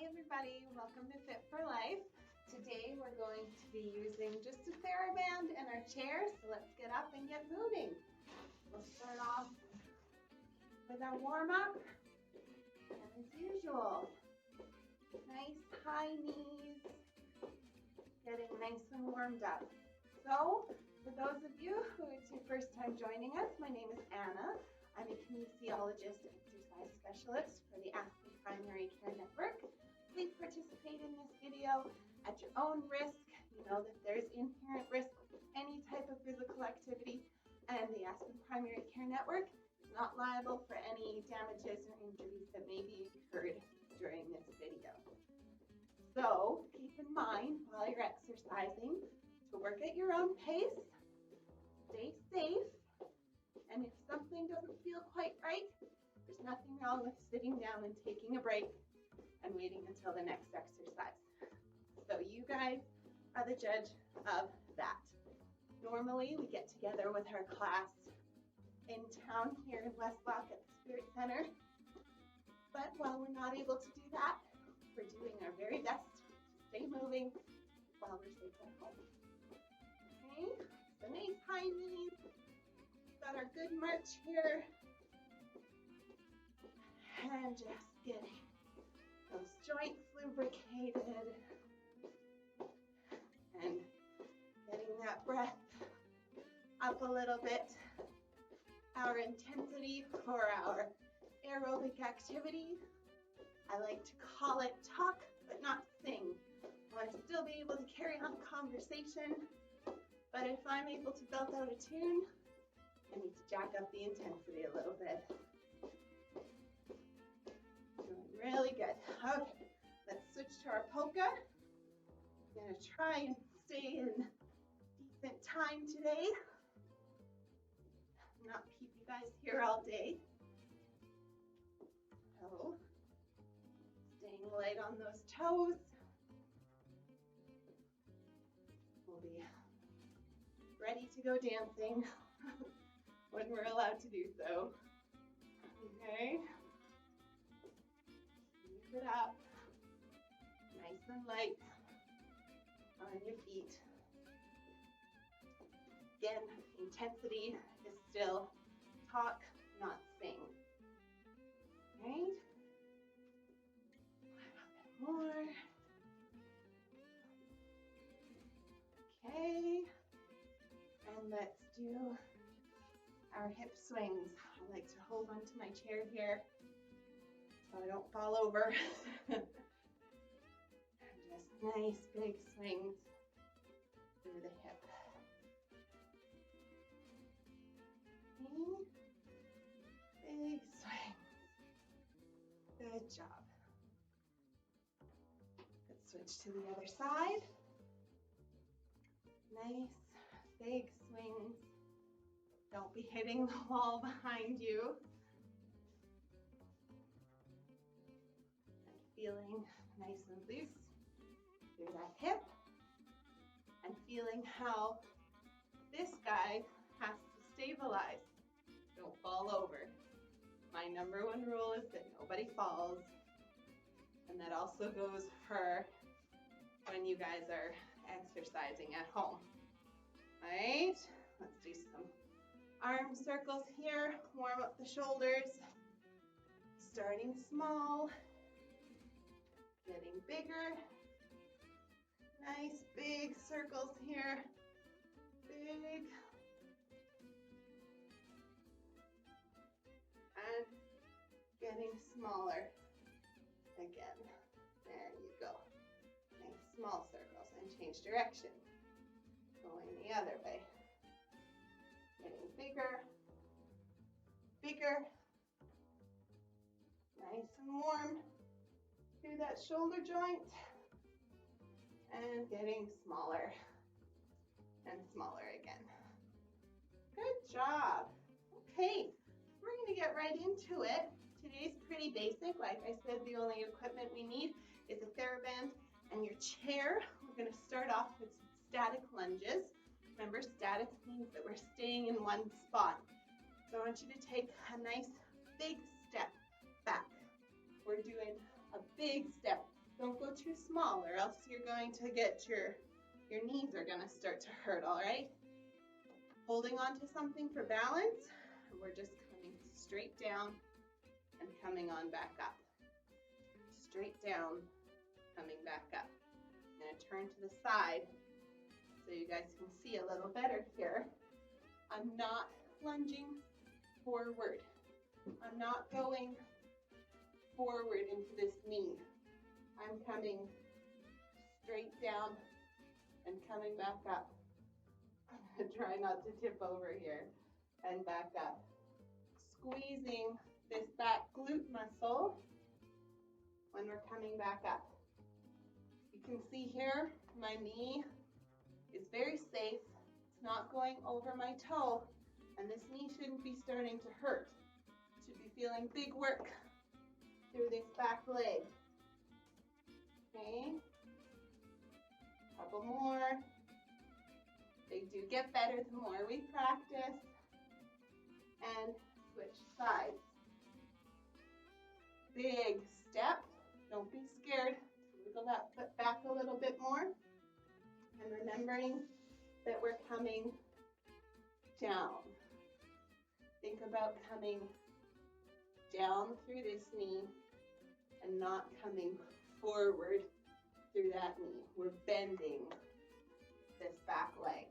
Hi everybody, welcome to Fit for Life. Today we're going to be using just a TheraBand and our chair, so let's get up and get moving. We'll start off with our warm-up, and as usual, nice high knees, getting nice and warmed up. So, for those of you who it's your first time joining us, my name is Anna. I'm a kinesiologist and exercise specialist for the Aspen Primary Care Network. Please participate in this video at your own risk. You know that there's inherent risk with any type of physical activity, and the Aspen Primary Care Network is not liable for any damages or injuries that may be incurred during this video. So keep in mind while you're exercising to work at your own pace, stay safe, and if something doesn't feel quite right, there's nothing wrong with sitting down and taking a break and waiting until the next exercise. So you guys are the judge of that. Normally, we get together with our class in town here in Westlock at the Spirit Center. But while we're not able to do that, we're doing our very best to stay moving while we're safe at home. Okay, so nice high knees. Got our good march here, and just getting those joints lubricated and getting that breath up a little bit. Our intensity for our aerobic activity, I like to call it talk but not sing. I want to still be able to carry on conversation, but if I'm able to belt out a tune, I need to jack up the intensity a little bit. Doing really good. Okay, let's switch to our polka. I'm gonna try and stay in decent time today. Not keep you guys here all day. So, staying light on those toes. We'll be ready to go dancing when we're allowed to do so. Okay. Keep it up. Nice and light on your feet. Again, intensity is still talk, not sing. Right? A bit more. Okay. And let's do our hip swings. I like to hold onto my chair here so I don't fall over. And just nice big swings through the hip. Okay. Big swings. Good job. Let's switch to the other side. Nice big swings. Don't be hitting the wall behind you. And feeling nice and loose through that hip. And feeling how this guy has to stabilize. Don't fall over. My number one rule is that nobody falls. And that also goes for when you guys are exercising at home. All right, let's do some arm circles here, warm up the shoulders, starting small, getting bigger, nice big circles here, big, and getting smaller again. There you go. Nice small circles and change direction, going the other way. Getting bigger, bigger, nice and warm through that shoulder joint, and getting smaller and smaller again. Good job. Okay, we're going to get right into it. Today's pretty basic. Like I said, the only equipment we need is a TheraBand and your chair. We're going to start off with some static lunges. Remember, static means that we're staying in one spot. So I want you to take a nice big step back. We're doing a big step Don't go too small or else you're going to get your knees are going to start to hurt, all right? Holding on to something for balance. We're just coming straight down and coming on back up. Straight down, coming back up. I'm going to turn to the side so you guys can see a little better here. I'm not lunging forward. I'm not going forward into this knee. I'm coming straight down and coming back up. I'm going to try not to tip over here and back up. Squeezing this back glute muscle when we're coming back up. You can see here my knee is very safe. It's not going over my toe, and this knee shouldn't be starting to hurt. Should be feeling big work through this back leg. Okay, couple more. They do get better the more we practice. And switch sides. Big step. Don't be scared. Wiggle that foot back a little bit more. And remembering that we're coming down. Think about coming down through this knee and not coming forward through that knee. We're bending this back leg.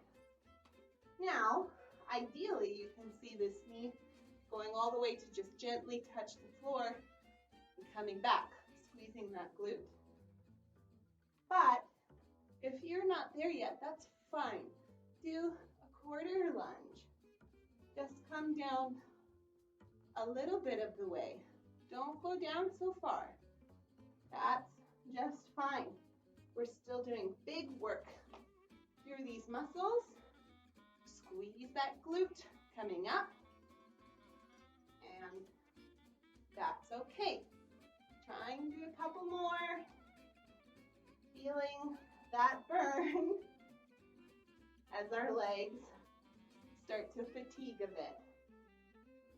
Now, ideally, you can see this knee going all the way to just gently touch the floor and coming back, squeezing that glute. But if you're not there yet, that's fine. Do a quarter lunge. Just come down a little bit of the way. Don't go down so far. That's just fine. We're still doing big work through these muscles. Squeeze that glute coming up. And that's okay. Try and do a couple more. Feeling that burn as our legs start to fatigue a bit.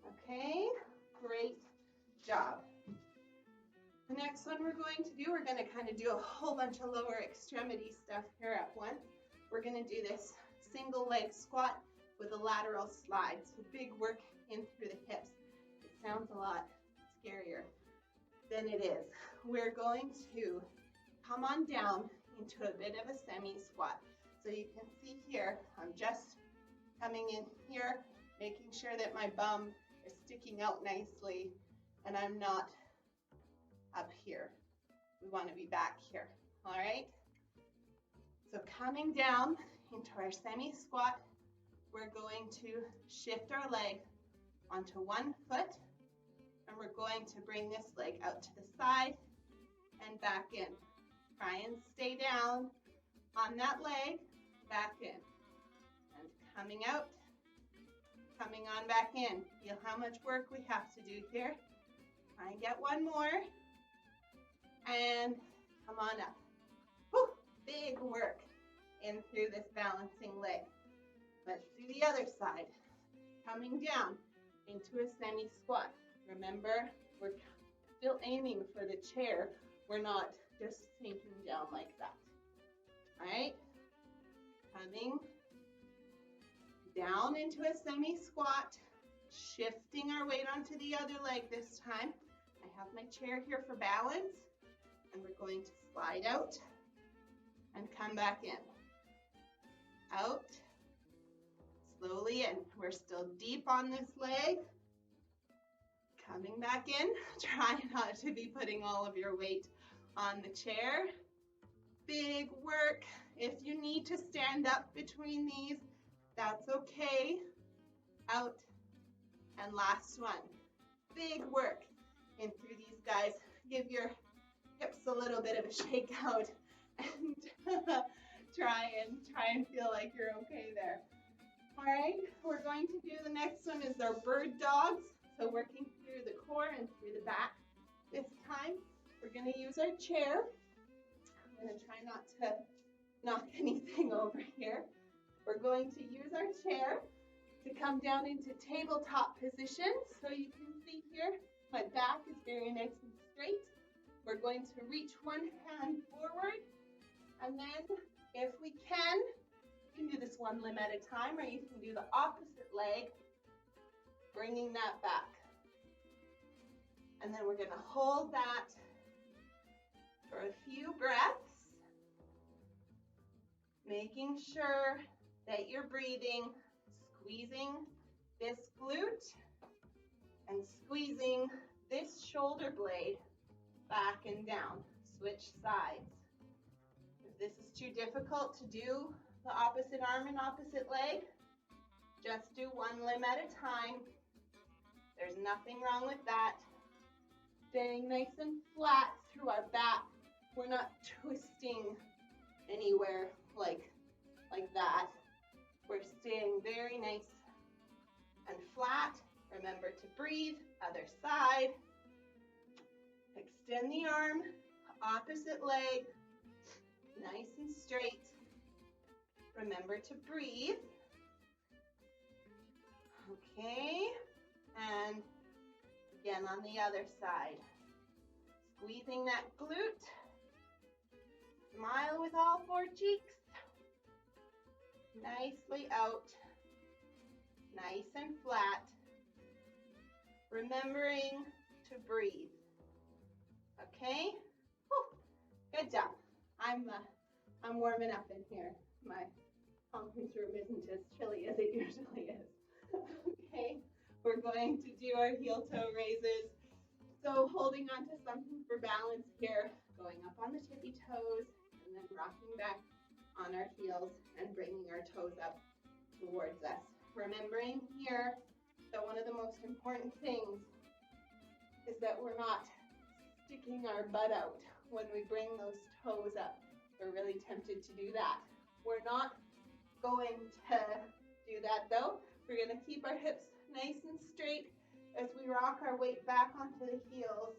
Okay, great job. The next one we're going to do, we're going to kind of do a whole bunch of lower extremity stuff here at once. We're going to do this single leg squat with a lateral slide. So big work in through the hips. It sounds a lot scarier than it is. We're going to come on down into a bit of a semi-squat. So you can see here, I'm just coming in here, making sure that my bum is sticking out nicely and I'm not up here. We want to be back here, all right? So coming down into our semi-squat, we're going to shift our leg onto one foot, and we're going to bring this leg out to the side and back in. Try and stay down on that leg, back in. And coming out, coming on back in. Feel how much work we have to do here. Try and get one more. And come on up. Whew, big work in through this balancing leg. Let's do the other side. Coming down into a semi-squat. Remember, we're still aiming for the chair. We're not just sinking down like that. All right? Coming down into a semi-squat, shifting our weight onto the other leg this time. I have my chair here for balance, and we're going to slide out and come back in. Out, slowly in. We're still deep on this leg. Coming back in. Try not to be putting all of your weight on the chair. Big work. If you need to stand up between these, that's okay. Out, and last one. Big work in through these guys. Give your hips a little bit of a shake out and try and feel like you're okay there. All right, we're going to do the next one is our bird dogs. So working through the core and through the back. This time, we're going to use our chair. I'm going to try not to knock anything over here. We're going to use our chair to come down into tabletop position. So you can see here, my back is very nice and straight. we're going to reach one hand forward, and then if we can, you can do this one limb at a time, or you can do the opposite leg, bringing that back. And then we're gonna hold that for a few breaths, making sure that you're breathing, squeezing this glute and squeezing this shoulder blade back and down. Switch sides. If this is too difficult to do the opposite arm and opposite leg, just do one limb at a time. There's nothing wrong with that. Staying nice and flat through our back. We're not twisting anywhere like that. We're staying very nice and flat. Remember to breathe. Other side. Extend the arm, opposite leg, nice and straight. Remember to breathe. Okay, and again on the other side. Squeezing that glute. Smile with all four cheeks. Nicely out. Nice and flat. Remembering to breathe. Okay? Whew. Good job. I'm warming up in here. My conference room isn't as chilly as it usually is. Okay, we're going to do our heel toe raises. So holding on to something for balance here, going up on the tippy toes, and then rocking back on our heels and bringing our toes up towards us. Remembering here that one of the most important things is that we're not sticking our butt out when we bring those toes up. We're really tempted to do that. We're not going to do that though. We're going to keep our hips nice and straight as we rock our weight back onto the heels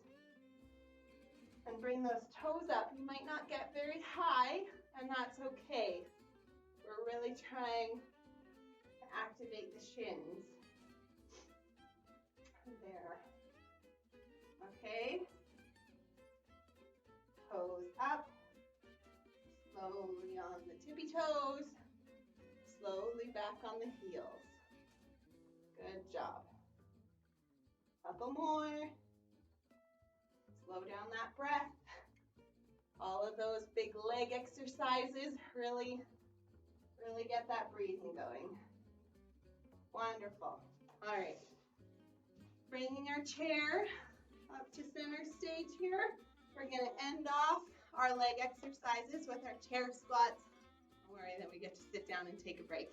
and bring those toes up. You might not get very high, and that's okay. We're really trying to activate the shins. There. Okay. Toes up. Slowly on the tippy toes. Slowly back on the heels. Good job. Couple more. Slow down that breath. All of those big leg exercises really get that breathing going. Wonderful. All right. Bringing our chair up to center stage here. We're going to end off our leg exercises with our chair squats. Don't worry that we get to sit down and take a break.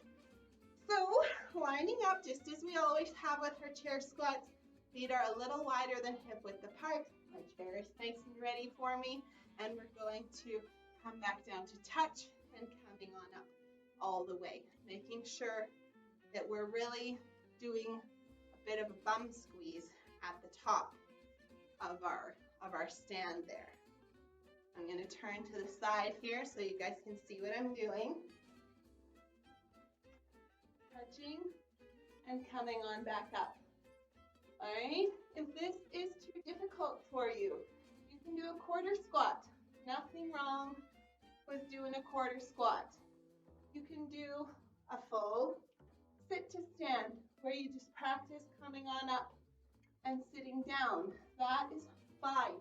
So, lining up just as we always have with our chair squats. Feet are a little wider than hip width apart. My chair is nice and ready for me. And we're going to come back down to touch and coming on up all the way. Making sure that we're really doing a bit of a bum squeeze at the top of our stand there. I'm going to turn to the side here so you guys can see what I'm doing. Touching and coming on back up. All right, if this is too difficult for you, you can do a quarter squat. Nothing wrong with doing a quarter squat. You can do a full sit to stand where you just practice coming on up and sitting down. That is fine.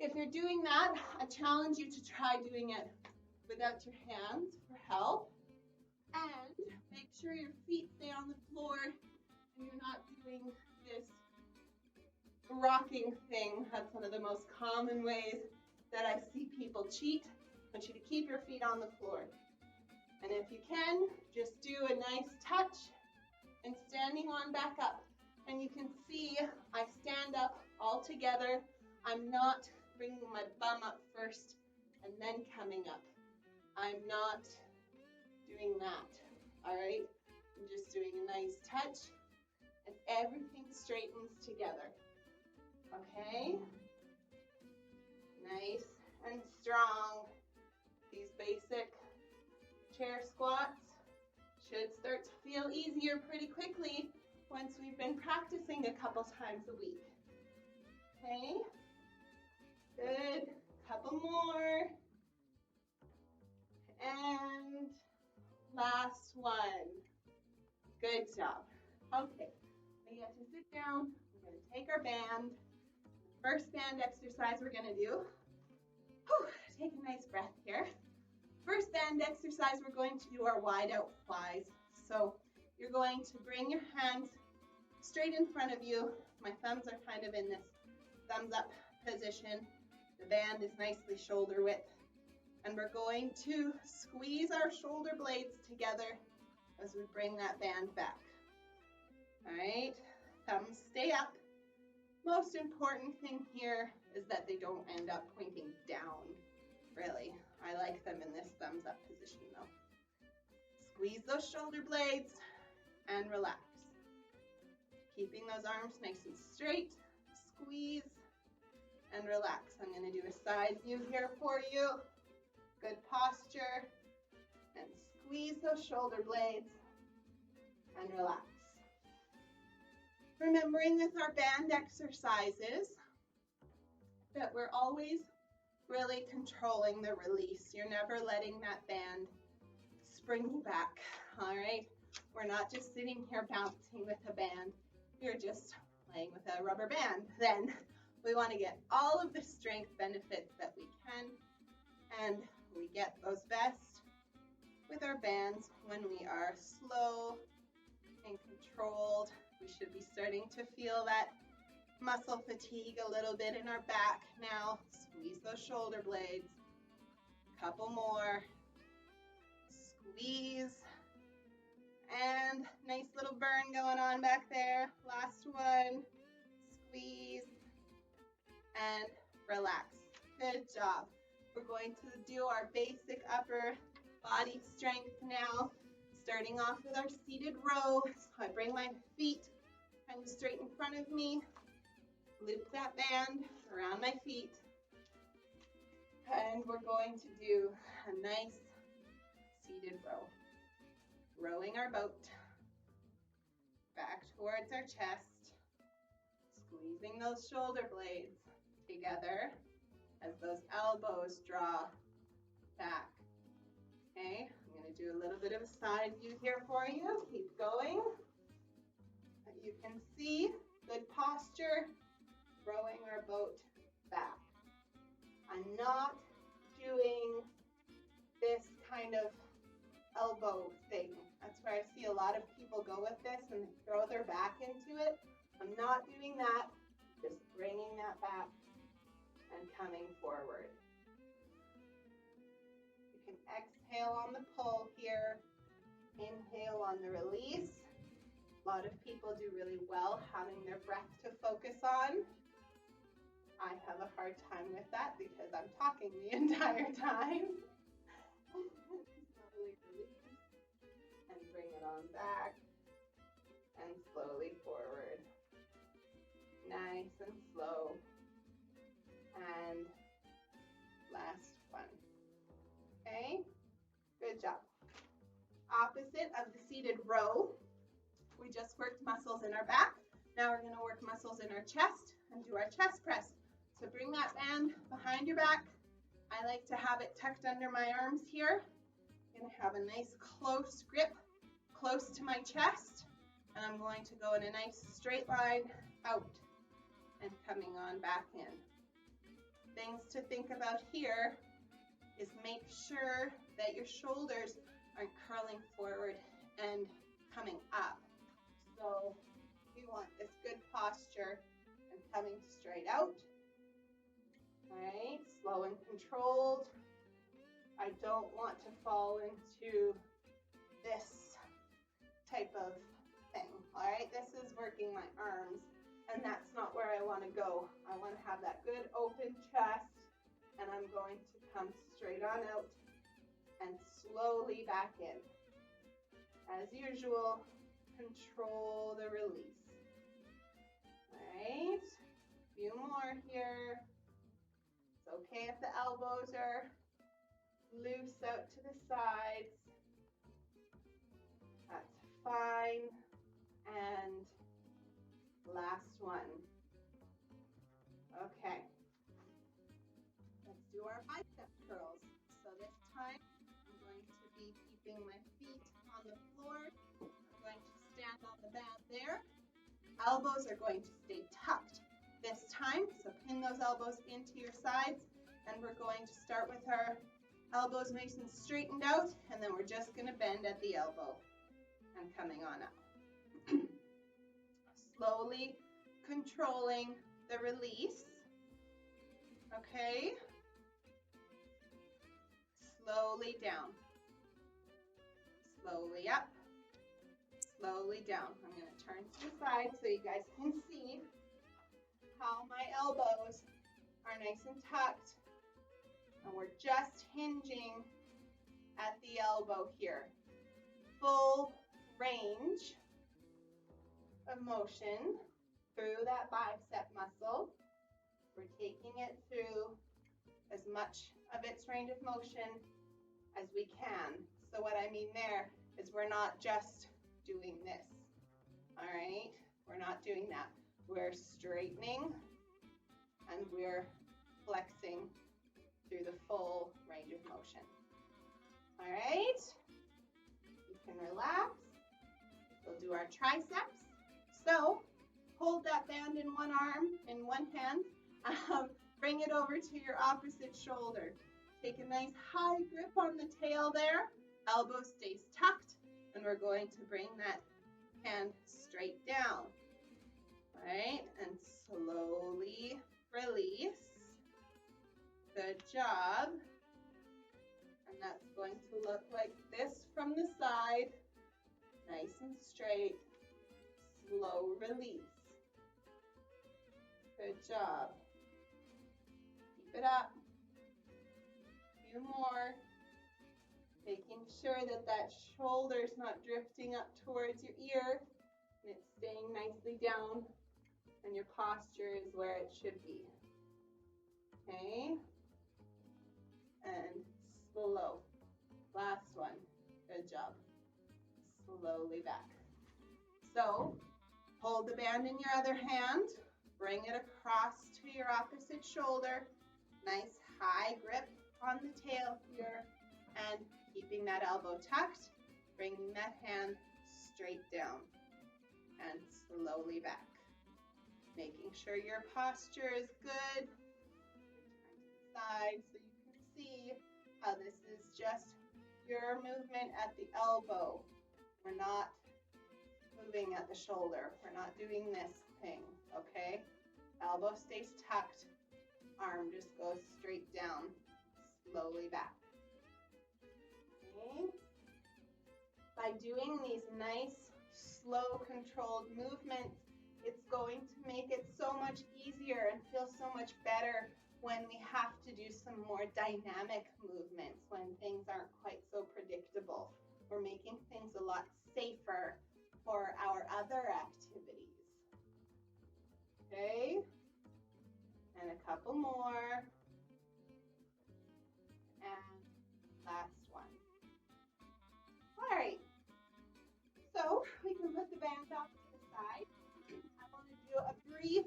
If you're doing that, I challenge you to try doing it without your hands for help. And make sure your feet stay on the floor and you're not doing this rocking thing. That's one of the most common ways that I see people cheat. I want you to keep your feet on the floor. And if you can, just do a nice touch and standing on back up. And you can see I stand up all together. I'm not bringing my bum up first and then coming up. I'm not doing that. All right? I'm just doing a nice touch and everything straightens together. Okay? Nice and strong. These basic chair squats should start to feel easier pretty quickly once we've been practicing a couple times a week. Okay? Good. Couple more. And last one. Good job. Okay, we get to sit down. We're going to take our band. First band exercise we're going to do. Take a nice breath here. First band exercise, we're going to do our wide out flies. So you're going to bring your hands straight in front of you. My thumbs are kind of in this thumbs up position. The band is nicely shoulder width. And we're going to squeeze our shoulder blades together as we bring that band back. All right, thumbs stay up. Most important thing here is that they don't end up pointing down, really. I like them in this thumbs up position though. Squeeze those shoulder blades and relax. Keeping those arms nice and straight. Squeeze and relax. I'm going to do a side view here for you. Good posture. And squeeze those shoulder blades and relax. Remembering with our band exercises that we're always really controlling the release. You're never letting that band spring you back, all right? We're not just sitting here bouncing with a band. You're just playing with a rubber band. Then we want to get all of the strength benefits that we can, and we get those best with our bands when we are slow and controlled. We should be starting to feel that muscle fatigue a little bit in our back now. Squeeze those shoulder blades. Couple more. Squeeze. And nice little burn going on back there. Last one. Squeeze. And relax. Good job. We're going to do our basic upper body strength now. Starting off with our seated row. So I bring my feet kind of straight in front of me. Loop that band around my feet. And we're going to do a nice seated row. Rowing our boat back towards our chest. Squeezing those shoulder blades together as those elbows draw back. Okay, I'm going to do a little bit of a side view here for you. Keep going. You can see good posture, rowing our boat back. I'm not doing this kind of elbow thing. That's where I see a lot of people go with this and throw their back into it. I'm not doing that, just bringing that back and coming forward. You can exhale on the pull here, inhale on the release. A lot of people do really well having their breath to focus on. I have a hard time with that because I'm talking the entire time. Slowly release and bring it on back and slowly forward. Nice and slow. And last one. Okay, good job. Opposite of the seated row. We just worked muscles in our back. Now we're going to work muscles in our chest and do our chest press. So bring that band behind your back. I like to have it tucked under my arms here. I'm going to have a nice close grip close to my chest. And I'm going to go in a nice straight line out and coming on back in. Things to think about here is make sure that your shoulders aren't curling forward and coming up. So you want this good posture and coming straight out. All right, slow and controlled. I don't want to fall into this type of thing. All right, this is working my arms, and that's not where I want to go. I want to have that good open chest, and I'm going to come straight on out and slowly back in. As usual, control the release. All right, a few more here. It's okay if the elbows are loose out to the sides. That's fine. And last one. Okay. keeping my feet on the floor. I'm going to stand on the band there. Elbows are going to stay tucked this time, so pin those elbows into your sides, and we're going to start with our elbows nice and straightened out, and then we're just going to bend at the elbow and coming on up. Slowly controlling the release. Okay. Slowly down. Slowly up. Slowly down. I'm going to turn to the side so you guys can see how my elbows are nice and tucked. And we're just hinging at the elbow here. Full range of motion through that bicep muscle. We're taking it through as much of its range of motion as we can. So what I mean there is we're not just doing this, all right? We're not doing that. We're straightening and we're flexing through the full range of motion. All right? You can relax. We'll do our triceps. So hold that band in one arm, in one hand. Bring it over to your opposite shoulder. Take a nice high grip on the tail there. Elbow stays tucked, and we're going to bring that hand straight down. All right, and slowly release. Good job. And that's going to look like this from the side. Nice and straight. Slow release. Good job. Keep it up. A few more. Making sure that that shoulder's not drifting up towards your ear and it's staying nicely down and your posture is where it should be. Okay. And slow. Last one. Good job. Slowly back. So hold the band in your other hand. Bring it across to your opposite shoulder. Nice high grip on the tail here. And keeping that elbow tucked. Bringing that hand straight down. And slowly back. Making sure your posture is good. Turn to the side so you can see how this is just your movement at the elbow. We're not moving at the shoulder. We're not doing this thing, okay? Elbow stays tucked. Arm just goes straight down, slowly back. Okay? By doing these nice, slow, controlled movements, it's going to make it so much easier and feel so much better when we have to do some more dynamic movements, when things aren't quite so predictable. We're making things a lot safer for our other activities. Okay? And a couple more. And last one. All right. So we can put the band off to the side. I want to do a brief,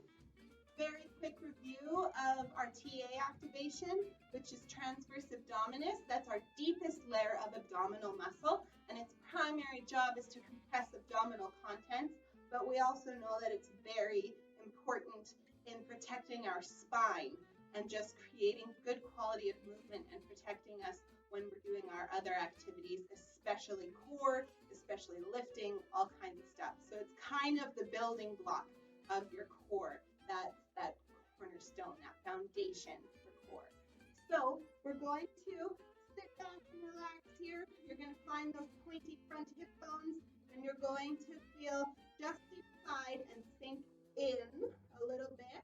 very quick review of our TA activation, which is transverse abdominis. That's our deepest layer of abdominal muscle, and its primary job is to compress abdominal contents, but we also know that it's very important in protecting our spine and just creating good quality of movement and protecting us when we're doing our other activities, especially core, especially lifting, all kinds of stuff. So it's kind of the building block of your core, that cornerstone, that foundation for core. So we're going to sit back and relax here. You're going to find those pointy front hip bones, and you're going to feel just inside and sink in a little bit.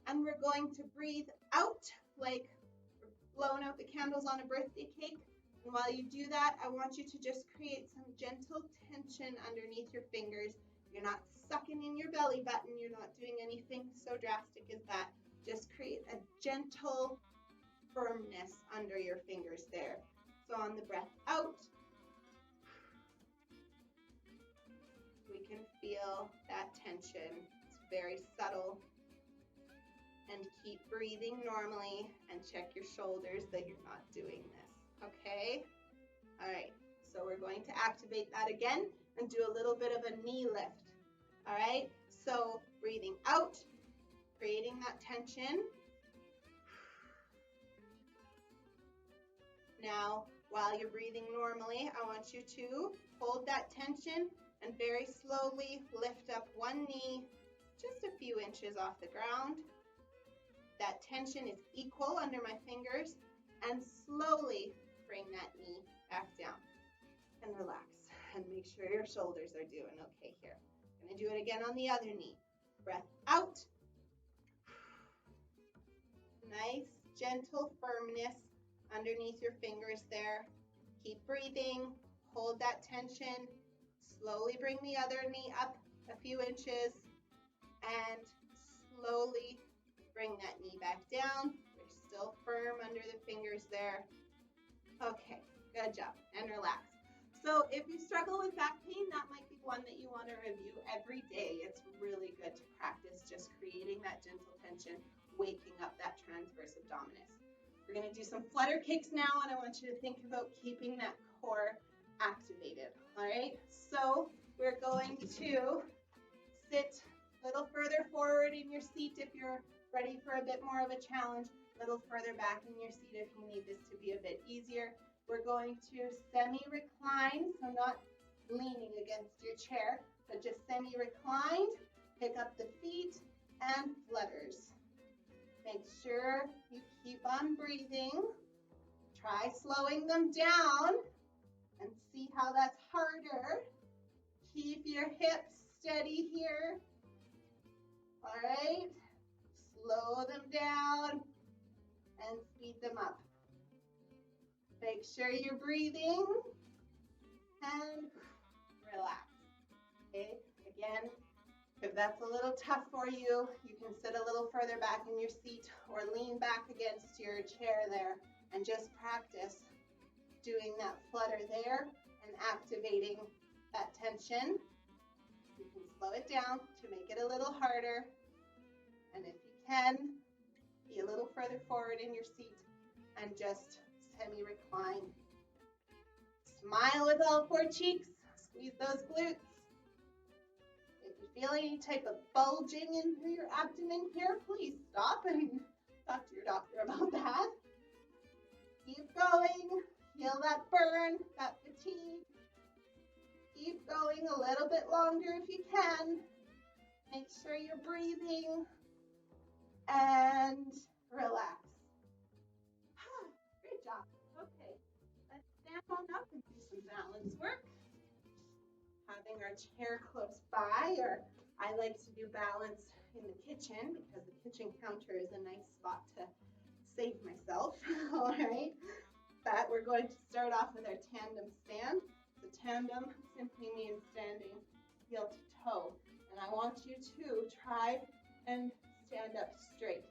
And we're going to breathe out like we're blowing out the candles on a birthday cake. And while you do that, I want you to just create some gentle tension underneath your fingers. You're not sucking in your belly button. You're not doing anything so drastic as that. Just create a gentle firmness under your fingers there. So on the breath out, we can feel that tension. It's very subtle. And keep breathing normally and check your shoulders that you're not doing this. Okay? All right, so we're going to activate that again and do a little bit of a knee lift. All right, so breathing out, creating that tension. Now, while you're breathing normally, I want you to hold that tension and very slowly lift up one knee just a few inches off the ground. That tension is equal under my fingers, and slowly bring that knee back down and relax and make sure your shoulders are doing okay here. I'm going to do it again on the other knee. Breath out. Nice, gentle firmness underneath your fingers there. Keep breathing. Hold that tension. Slowly bring the other knee up a few inches and slowly bring that knee back down. We're still firm under the fingers there. Okay, good job, and relax. So if you struggle with back pain, that might be one that you want to review every day. It's really good to practice just creating that gentle tension, waking up that transverse abdominis. We're going to do some flutter kicks now, and I want you to think about keeping that core activated. All right, so we're going to sit a little further forward in your seat if you're ready for a bit more of a challenge, a little further back in your seat if you need this to be a bit easier. We're going to semi-recline, so not leaning against your chair, but just semi-reclined. Pick up the feet and flutters. Make sure you keep on breathing. Try slowing them down and see how that's harder. Keep your hips steady here. All right. Slow them down and speed them up. Make sure you're breathing and relax. Okay, again, if that's a little tough for you, you can sit a little further back in your seat or lean back against your chair there and just practice doing that flutter there and activating that tension. You can slow it down to make it a little harder. And if you can, be a little further forward in your seat and just semi-recline. Smile with all four cheeks. Squeeze those glutes. If you feel any type of bulging in your abdomen here, please stop and talk to your doctor about that. Keep going. Feel that burn, that fatigue. Keep going a little bit longer if you can. Make sure you're breathing and relax. Great job. Okay, let's stand on up and do some balance work. Having our chair close by, or I like to do balance in the kitchen because the kitchen counter is a nice spot to save myself. All right, but we're going to start off with our tandem stand. So tandem simply means standing heel to toe, and I want you to try and stand up straight.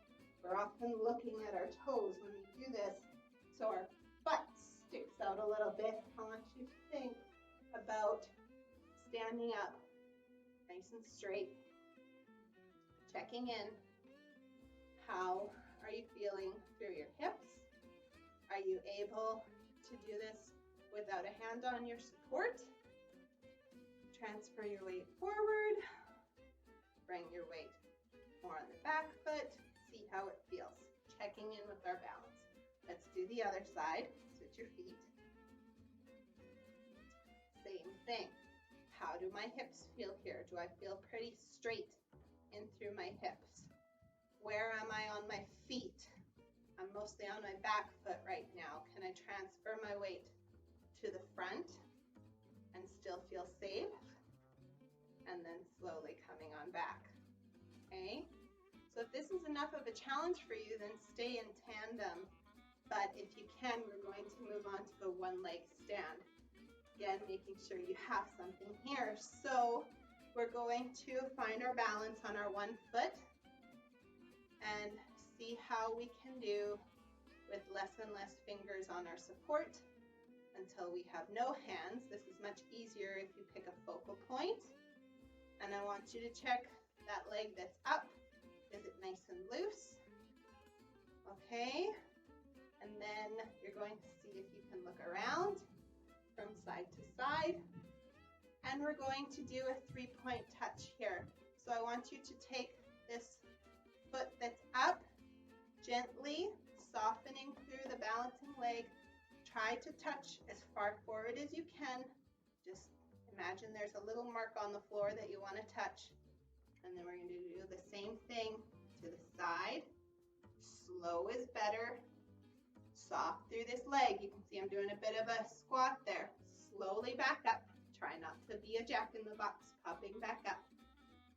We're often looking at our toes when we do this, so our butt sticks out a little bit. I want you to think about standing up nice and straight, checking in. How are you feeling through your hips? Are you able to do this without a hand on your support? Transfer your weight forward. Bring your weight more on the back foot. See how it feels. Checking in with our balance. Let's do the other side. Switch your feet. Same thing. How do my hips feel here? Do I feel pretty straight in through my hips? Where am I on my feet? I'm mostly on my back foot right now. Can I transfer my weight to the front and still feel safe? And then slowly coming on back. Okay? So if this is enough of a challenge for you, then stay in tandem. But if you can, we're going to move on to the one leg stand. Again, making sure you have something here. So we're going to find our balance on our one foot and see how we can do with less and less fingers on our support until we have no hands. This is much easier if you pick a focal point. And I want you to check that leg that's up. Is it nice and loose? Okay. And then you're going to see if you can look around from side to side. And we're going to do a 3-point touch here. So I want you to take this foot that's up, gently softening through the balancing leg. Try to touch as far forward as you can. Just imagine there's a little mark on the floor that you want to touch. And then we're going to do the same thing to the side. Slow is better. Soft through this leg. You can see I'm doing a bit of a squat there. Slowly back up. Try not to be a jack in the box. Popping back up.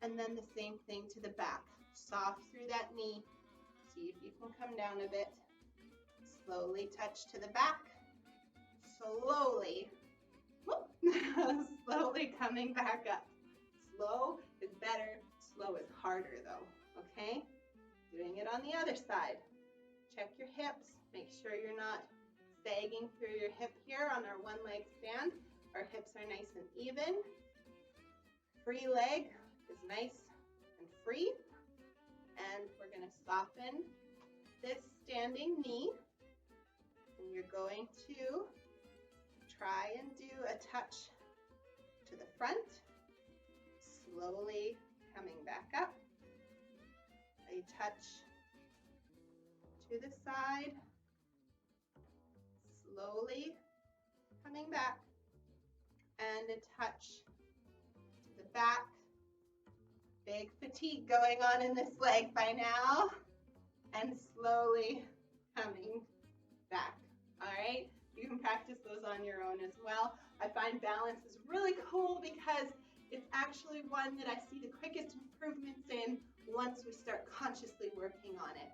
And then the same thing to the back. Soft through that knee. See if you can come down a bit. Slowly touch to the back. Slowly. Whoop, slowly coming back up. Slow is better. Slow is harder though. Okay? Doing it on the other side. Check your hips. Make sure you're not sagging through your hip here on our one leg stand. Our hips are nice and even. Free leg is nice and free. And we're going to soften this standing knee. And you're going to try and do a touch to the front. Slowly coming back up. A touch to the side. Slowly coming back. And a touch to the back. Big fatigue going on in this leg by now. And slowly coming back. All right? You can practice those on your own as well. I find balance is really cool because it's actually one that I see the quickest improvements in once we start consciously working on it.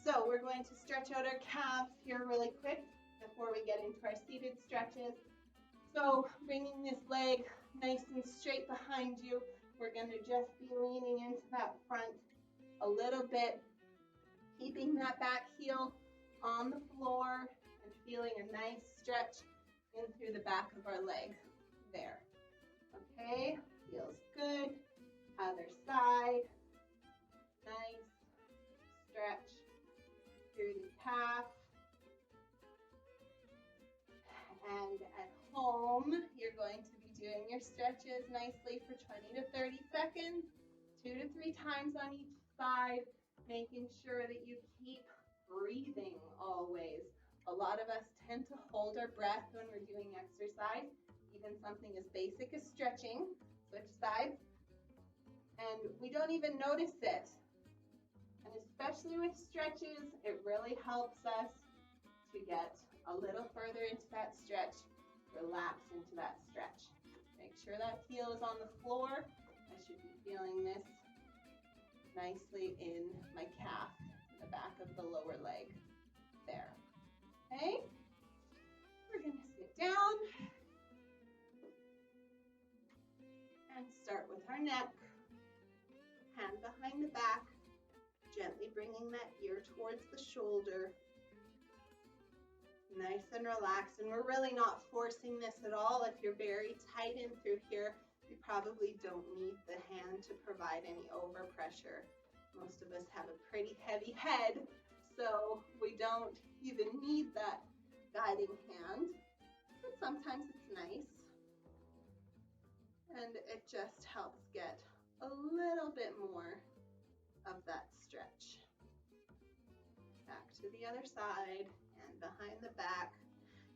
So we're going to stretch out our calves here really quick before we get into our seated stretches. So bringing this leg nice and straight behind you, we're going to just be leaning into that front a little bit, keeping that back heel on the floor and feeling a nice stretch in through the back of our leg there. Okay, feels good. Other side, nice stretch through the calf. And at home, you're going to be doing your stretches nicely for 20 to 30 seconds, 2 to 3 times on each side, making sure that you keep breathing always. A lot of us tend to hold our breath when we're doing exercise, even something as basic as stretching. Switch sides. And we don't even notice it. And especially with stretches, it really helps us to get a little further into that stretch, relax into that stretch. Make sure that heel is on the floor. I should be feeling this nicely in my calf, the back of the lower leg there. Okay, we're going to sit down and start with our neck, hand behind the back, gently bringing that ear towards the shoulder. Nice and relaxed, and we're really not forcing this at all. If you're very tight in through here, you probably don't need the hand to provide any overpressure. Most of us have a pretty heavy head, so we don't even need that guiding hand, but sometimes it's nice, and it just helps get a little bit more of that stretch. Back to the other side, and behind the back.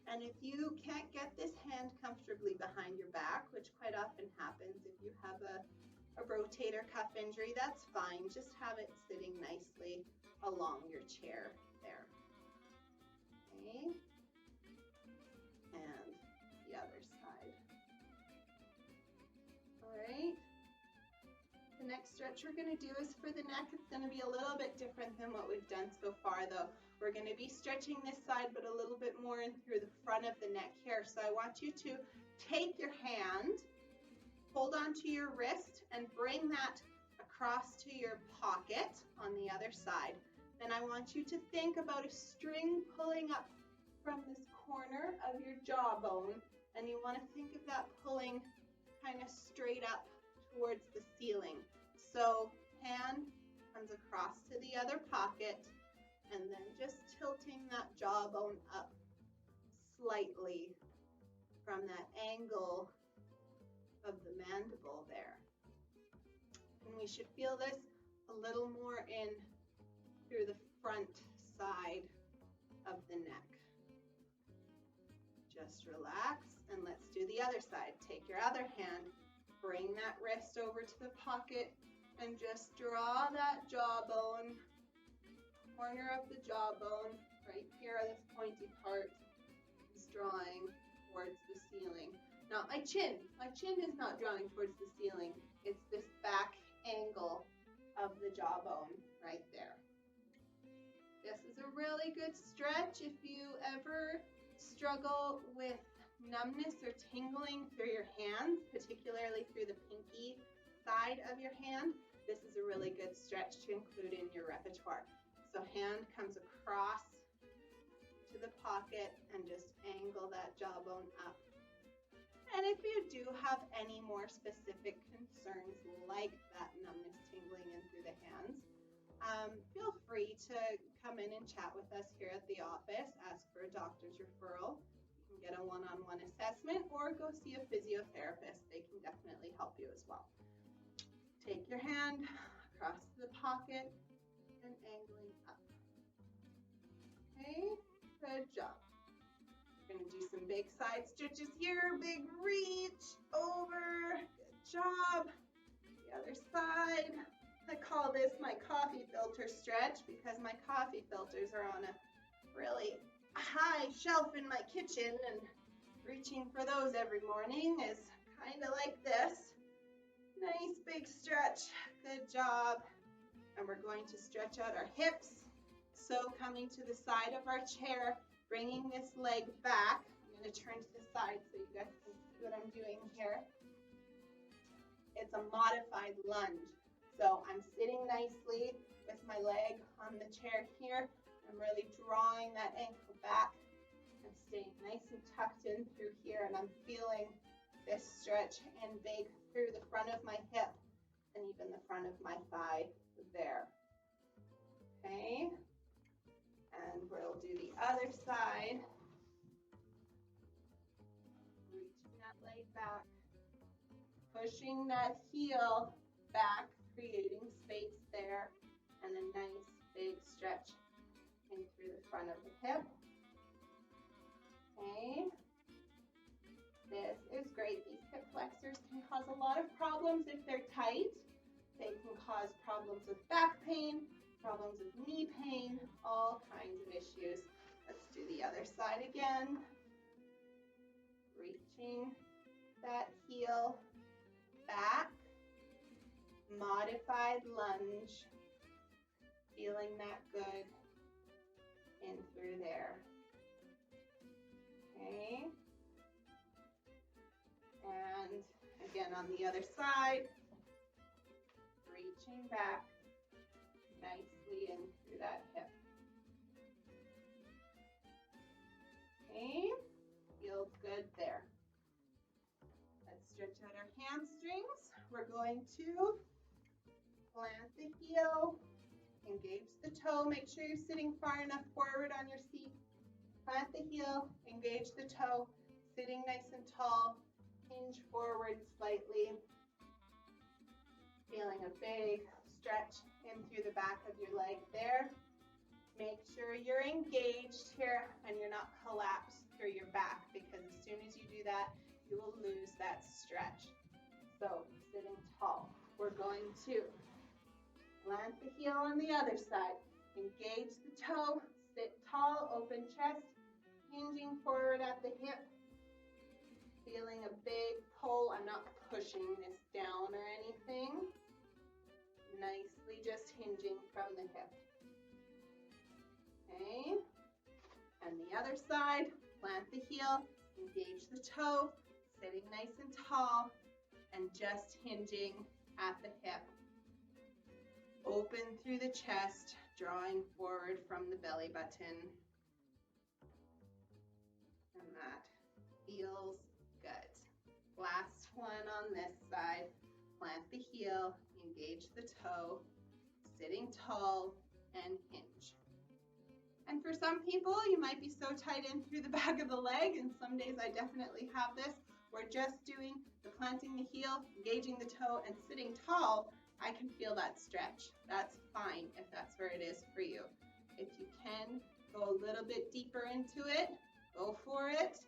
And if you can't get this hand comfortably behind your back, which quite often happens if you have a rotator cuff injury, that's fine. Just have it sitting nicely along your chair there. Okay. And the other side. All right. The next stretch we're going to do is for the neck. It's going to be a little bit different than what we've done so far though. We're going to be stretching this side but a little bit more in through the front of the neck here. So I want you to take your hand, hold onto your wrist, and bring that across to your pocket on the other side. Then I want you to think about a string pulling up from this corner of your jawbone, and you want to think of that pulling kind of straight up towards the ceiling. So hand comes across to the other pocket, and then just tilting that jawbone up slightly from that angle of the mandible there. And we should feel this a little more in through the front side of the neck. Just relax, and let's do the other side. Take your other hand, bring that wrist over to the pocket, and just draw that jawbone, corner of the jawbone, right here, this pointy part is drawing towards the ceiling. Not my chin. My chin is not drawing towards the ceiling. It's this back angle of the jawbone right there. This is a really good stretch if you ever struggle with numbness or tingling through your hands, particularly through the pinky side of your hand. This is a really good stretch to include in your repertoire. So hand comes across to the pocket and just angle that jawbone up. And if you do have any more specific concerns like that numbness, tingling in through the hands, feel free to come in and chat with us here at the office, ask for a doctor's referral. You can get a one-on-one assessment or go see a physiotherapist. They can definitely help you as well. Take your hand across the pocket and angling up. Okay, good job. We're going to do some big side stretches here. Big reach over. Good job. The other side. I call this my coffee filter stretch because my coffee filters are on a really high shelf in my kitchen, and reaching for those every morning is kind of like this. Nice big stretch. Good job. And we're going to stretch out our hips. So coming to the side of our chair, bringing this leg back. I'm going to turn to the side so you guys can see what I'm doing here. It's a modified lunge. So I'm sitting nicely with my leg on the chair here. I'm really drawing that ankle back. I'm staying nice and tucked in through here, and I'm feeling this stretch in big through the front of my hip and even the front of my thigh there. Okay, and we'll do the other side. Reaching that leg back, pushing that heel back, creating space there, and a nice big stretch in through the front of the hip. Okay. This is great. These hip flexors can cause a lot of problems if they're tight. They can cause problems with back pain, problems with knee pain, all kinds of issues. Let's do the other side again. Reaching that heel back, modified lunge, feeling that good in through there. Okay. And again on the other side, reaching back nicely in through that hip. Okay, feels good there. Let's stretch out our hamstrings. We're going to plant the heel, engage the toe. Make sure you're sitting far enough forward on your seat. Plant the heel, engage the toe, sitting nice and tall. Hinge forward slightly, feeling a big stretch in through the back of your leg there. Make sure you're engaged here and you're not collapsed through your back, because as soon as you do that, you will lose that stretch. So sitting tall. We're going to plant the heel on the other side, engage the toe, sit tall, open chest, hinging forward at the hip. Feeling a big pull. I'm not pushing this down or anything. Nicely just hinging from the hip. Okay. And the other side, plant the heel, engage the toe, sitting nice and tall, and just hinging at the hip. Open through the chest, drawing forward from the belly button. And that feels good. Last one on this side. Plant the heel, engage the toe, sitting tall, and hinge. And for some people, you might be so tight in through the back of the leg, and some days I definitely have this. We're just doing the planting the heel, engaging the toe, and sitting tall. I can feel that stretch. That's fine if that's where it is for you. If you can go a little bit deeper into it, go for it.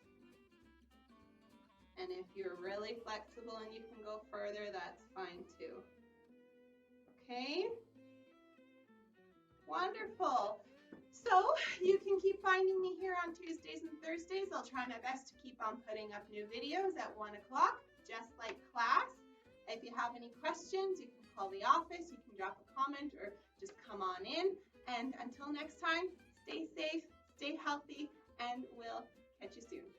And if you're really flexible and you can go further, that's fine too. Okay? Wonderful. So you can keep finding me here on Tuesdays and Thursdays. I'll try my best to keep on putting up new videos at 1 o'clock, just like class. If you have any questions, you can call the office, you can drop a comment, or just come on in. And until next time, stay safe, stay healthy, and we'll catch you soon.